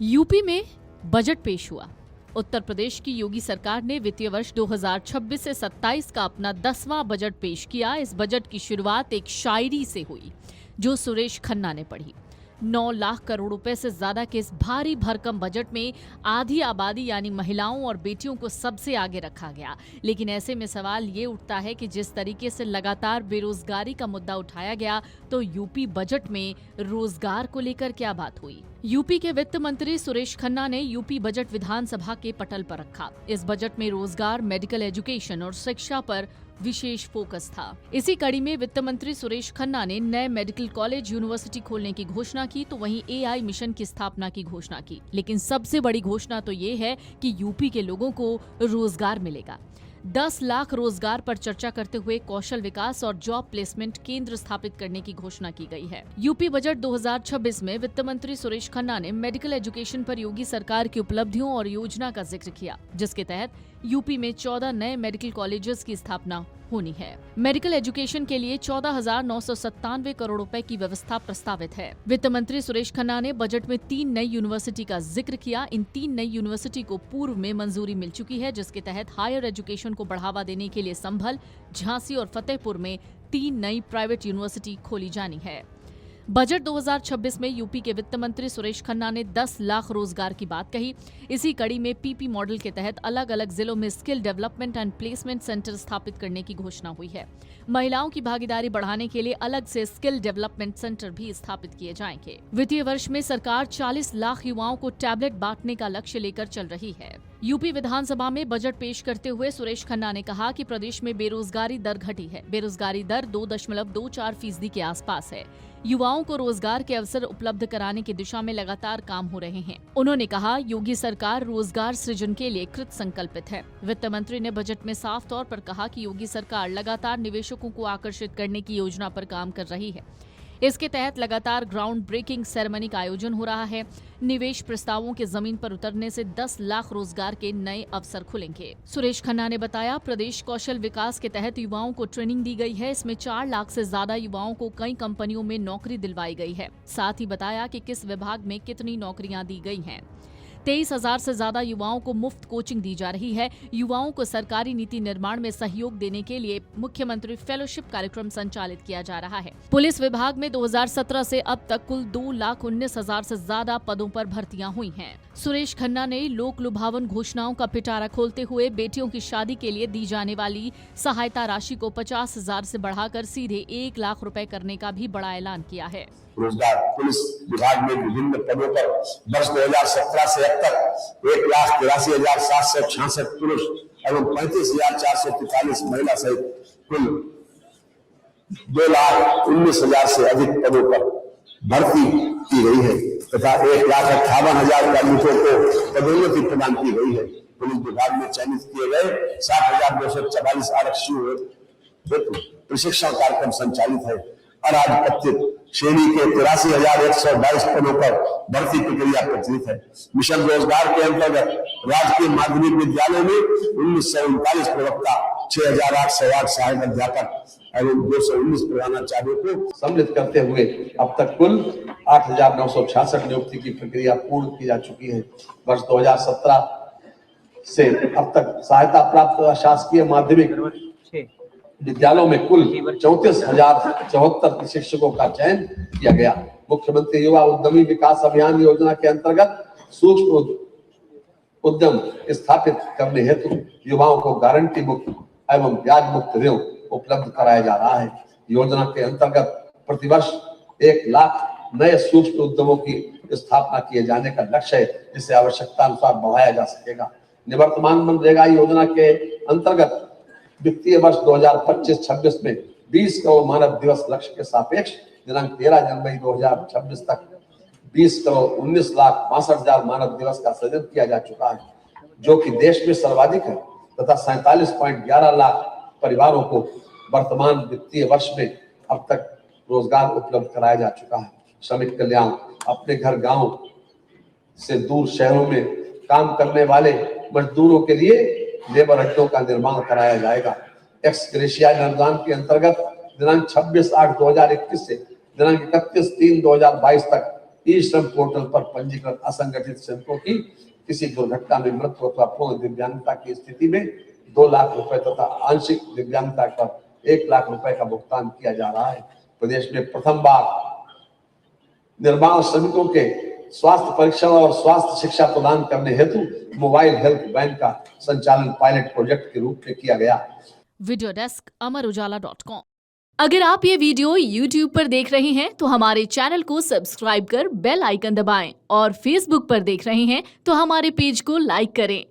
UP में budget पेश हुआ। उत्तर प्रदेश की योगी सरकार ने वित्तीय वर्ष 2026 से 27 का अपना 10वां बजट पेश किया। इस बजट की शुरुआत एक शायरी से हुई जो सुरेश खन्ना ने पढ़ी। 9 लाख करोड़ रुपए से ज्यादा के इस भारी भरकम बजट में आधी आबादी यानी महिलाओं और बेटियों को सबसे आगे रखा गया। लेकिन ऐसे में सवाल ये उठता है कि जिस तरीके से लगातार बेरोजगारी का मुद्दा उठाया गया, तो यूपी बजट में रोजगार को लेकर क्या बात हुई? यूपी के वित्त मंत्री सुरेश खन्ना ने यूपी बजट विधानसभा के पटल पर रखा। इस बजट में रोजगार, मेडिकल एजुकेशन और शिक्षा पर विशेष फोकस था। इसी कड़ी में वित्त मंत्री सुरेश खन्ना ने नए मेडिकल कॉलेज, यूनिवर्सिटी खोलने की घोषणा की, तो वहीं एआई मिशन की स्थापना की घोषणा की। लेकिन सबसे बड़ी घोषणा तो ये है कि यूपी के लोगों को रोजगार मिलेगा। 10 लाख रोजगार पर चर्चा करते हुए कौशल विकास और जॉब प्लेसमेंट केंद्र स्थापित करने की घोषणा की गई है। यूपी बजट 2026 में वित्त मंत्री सुरेश खन्ना ने मेडिकल एजुकेशन पर योगी सरकार की उपलब्धियों और योजना का जिक्र किया, जिसके तहत यूपी में 14 नए मेडिकल कॉलेजेस की स्थापना होनी है। मेडिकल एजुकेशन के लिए 14,997 करोड़ रुपए की व्यवस्था प्रस्तावित है। वित्त मंत्री सुरेश खन्ना ने बजट में 3 नई यूनिवर्सिटी का जिक्र किया। इन 3 नई यूनिवर्सिटी को पूर्व में मंजूरी मिल चुकी है, जिसके तहत हायर एजुकेशन को बढ़ावा देने के लिए संभल, झांसी और फतेहपुर में 3 नई प्राइवेट यूनिवर्सिटी खोली जानी है। बजट 2026 में यूपी के वित्त मंत्री सुरेश खन्ना ने 10 लाख रोजगार की बात कही। इसी कड़ी में पीपी मॉडल के तहत अलग अलग जिलों में skill development and placement centre स्थापित करने की घोषणा हुई है। महिलाओं की भागीदारी बढ़ाने के लिए अलग से स्किल डेवलपमेंट सेंटर भी स्थापित किए जाएंगे। वित्तीय वर्ष में सरकार 40 लाख युवाओं को टैबलेट बांटने का लक्ष्य लेकर चल रही है। यूपी विधानसभा में बजट पेश करते हुए सुरेश खन्ना ने कहा कि प्रदेश में बेरोजगारी दर घटी है। बेरोजगारी दर 2.24% के आसपास है। युवाओं को रोजगार के अवसर उपलब्ध कराने की दिशा में लगातार काम हो रहे हैं। उन्होंने कहा, योगी सरकार रोजगार सृजन के लिए कृत संकल्पित है। वित्त मंत्री ने बजट में साफ तौर पर कहा कि योगी सरकार लगातार निवेशकों को आकर्षित करने की योजना पर काम कर रही है। इसके तहत लगातार ग्राउंड ब्रेकिंग सेरेमनी का आयोजन हो रहा है। निवेश प्रस्तावों के जमीन पर उतरने से 10 लाख रोजगार के नए अवसर खुलेंगे। सुरेश खन्ना ने बताया, प्रदेश कौशल विकास के तहत युवाओं को ट्रेनिंग दी गई है। इसमें 4 लाख से ज्यादा युवाओं को कई कंपनियों में नौकरी दिलवाई गई है। साथ ही बताया कि किस विभाग में कितनी नौकरियां दी गई हैं। 23,000 से ज्यादा युवाओं को मुफ्त कोचिंग दी जा रही है। युवाओं को सरकारी नीति निर्माण में सहयोग देने के लिए मुख्यमंत्री फेलोशिप कार्यक्रम संचालित किया जा रहा है। पुलिस विभाग में 2017 से अब तक कुल 2,19,000 से ज्यादा पदों पर भर्तियां हुई हैं। सुरेश खन्ना ने लोक लुभावन घोषणाओं का पिटारा खोलते हुए बेटियों की शादी के लिए दी जाने वाली सहायता राशि को 50,000 से बढ़ाकर सीधे 1 लाख रुपए करने का भी बड़ा ऐलान किया है। रोजगार पुलिस विभाग में विभिन्न पदों पर वर्ष 2017 से अब तक 1,83,766 पुरुष एवं 35,443 महिला सहित कुल 2,19,000 से अधिक पदों पर भर्ती की गई है तथा 1,58,000 कार्मिकों को पदोन्नति प्रदान की गई है। पुलिस विभाग में चयनित किए गए 60,244 आरक्षियों हेतु प्रशिक्षण कार्यक्रम संचालित है और आधिपत्य श्रेणी के 83,122 पदों पर भर्ती प्रक्रिया प्रचलित है। मिशन रोजगार के अंतर्गत राजकीय माध्यमिक विद्यालय में 1939 प्रवक्ता, 6,808 सहायक अध्यापक एवं 219 प्रधानाचार्यों को सम्मिलित करते हुए अब तक कुल 8,966 नियुक्ति की प्रक्रिया पूर्ण की जा चुकी है। वर्ष 2017 से अब तक सहायता प्राप्त शासकीय माध्यमिक विद्यालयों में कुल 34,074 प्रशिक्षकों का चयन किया गया। मुख्यमंत्री युवा उद्यमी विकास अभियान योजना के अंतर्गत सूक्ष्म उद्यम स्थापित करने हेतु युवाओं को गारंटी मुक्त एवं ब्याज मुक्त ऋण उपलब्ध कराया जा रहा है। योजना के अंतर्गत प्रतिवर्ष 1 लाख नए सूक्ष्म उद्यमों की स्थापना किए जाने का लक्ष्य है, जिसे आवश्यकता अनुसार बढ़ाया जा सकेगा। निवर्तमान मनरेगा योजना के अंतर्गत वित्तीय वर्ष 2025-26 में 20 करोड़ मानव दिवस लक्ष्य के सापेक्ष दिनांक 13 जनवरी 2026 तक 20,19,62,000 मानव दिवस का सृजन किया जा चुका है, जो कि देश में सर्वाधिक है तथा 47.11 लाख परिवारों को वर्तमान वित्तीय वर्ष में अब तक रोजगार उपलब्ध कराया जा चुका है। श्रमिक कल्याण, अपने घर गांव से दूर शहरों में काम करने वाले मजदूरों के लिए लेबर अड्डों का निर्माण कराया जाएगा। एक्स ग्रेशिया अनुदान के अंतर्गत दिनांक 26/8/2021 से दिनांक 31/3/2022 तक ई श्रम पोर्टल पर पंजीकृत असंगठित श्रमिकों की किसी दुर्घटना में मृत्यु अथवा पूर्ण दिव्यांगता की स्थिति में 2 लाख रुपए तथा आंशिक दिव्यांगता पर 1 लाख रुपए का भुगतान किया जा रहा है। प्रदेश में प्रथम बार निर्माण श्रमिकों के स्वास्थ्य परीक्षण और स्वास्थ्य शिक्षा प्रदान करने हेतु मोबाइल हेल्थ वैन का संचालन पायलट प्रोजेक्ट के रूप में किया गया। Video desk amarujala.com। अगर आप ये वीडियो YouTube पर देख रहे हैं तो हमारे चैनल को सब्सक्राइब कर बेल आइकन दबाएं और Facebook पर देख रहे हैं तो हमारे पेज को लाइक करें।